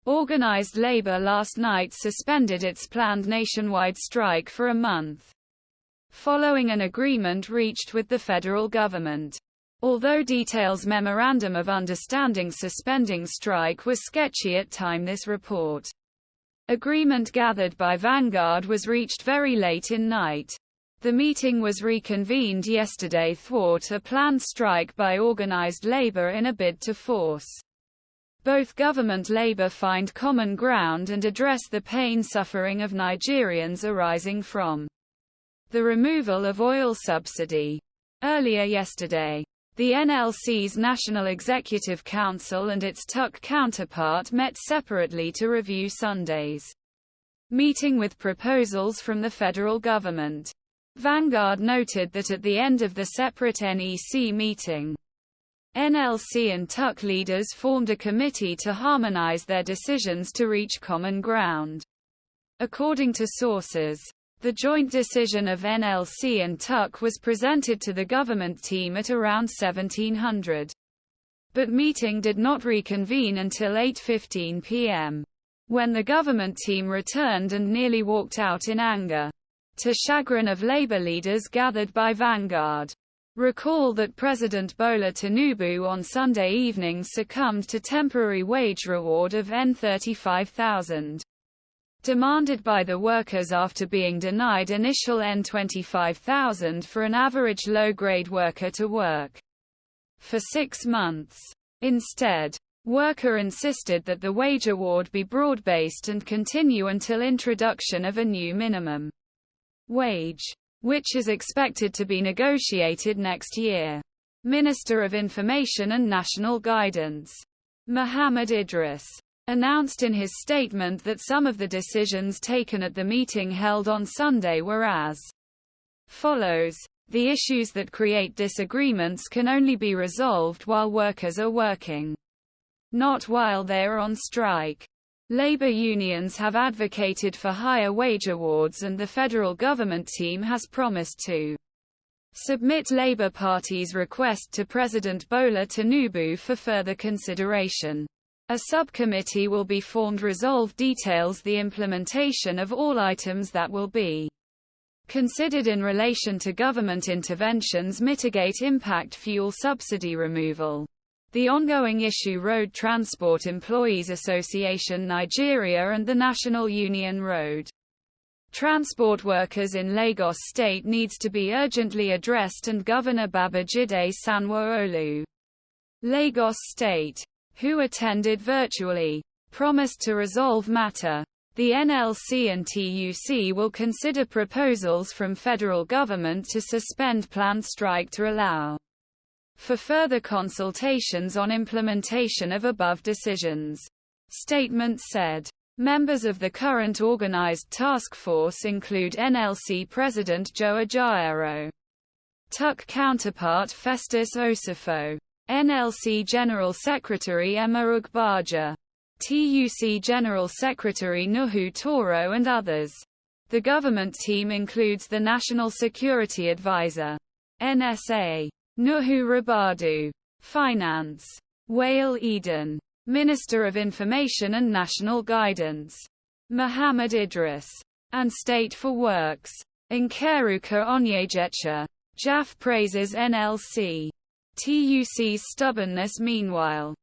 Organized labor last night suspended its planned nationwide strike for a month, following an agreement reached with the federal government. Although details Memorandum of Understanding suspending strike was sketchy at time this report. Agreement gathered by Vanguard was reached very late in night. The meeting was reconvened yesterday thwart a planned strike by organized labor in a bid to force both government labor find common ground and address the pain suffering of Nigerians arising from the removal of oil subsidy. Earlier yesterday, the NLC's National Executive Council and its TUC counterpart met separately to review Sunday's meeting with proposals from the federal government. Vanguard noted that at the end of the separate NEC meeting, NLC and TUC leaders formed a committee to harmonize their decisions to reach common ground. According to sources, the joint decision of NLC and TUC was presented to the government team at around 1700. But meeting did not reconvene until 8:15 p.m. when the government team returned and nearly walked out in anger, to chagrin of labor leaders gathered by Vanguard. Recall that President Bola Tinubu on Sunday evening succumbed to temporary wage reward of N35,000. Demanded by the workers after being denied initial N25,000 for an average low-grade worker to work for 6 months. Instead, worker insisted that the wage award be broad-based and continue until introduction of a new minimum wage, which is expected to be negotiated next year. Minister of Information and National Guidance, Mohammed Idris, announced in his statement that some of the decisions taken at the meeting held on Sunday were as follows: the issues that create disagreements can only be resolved while workers are working, not while they are on strike. Labor unions have advocated for higher wage awards and the federal government team has promised to submit Labor Party's request to President Bola Tinubu for further consideration. A subcommittee will be formed. Resolve details the implementation of all items that will be considered in relation to government interventions mitigate impact fuel subsidy removal. The ongoing issue Road Transport Employees Association Nigeria and the National Union Road Transport Workers in Lagos State needs to be urgently addressed and Governor Babajide Sanwo-Olu, Lagos State, who attended virtually, promised to resolve matter. The NLC and TUC will consider proposals from federal government to suspend planned strike to allow for further consultations on implementation of above decisions. Statement said. Members of the current organized task force include NLC President Joe Ajaero, TUC counterpart Festus Osifo, NLC General Secretary Ugbaja, TUC General Secretary Nuhu Toro and others. The government team includes the National Security Advisor, NSA, Nuhu Ribadu, Finance, Wale Edun, Minister of Information and National Guidance, Mohammed Idris, and State for Works, Nkeiruka Onyejecha. JAF praises NLC. TUC's stubbornness. Meanwhile,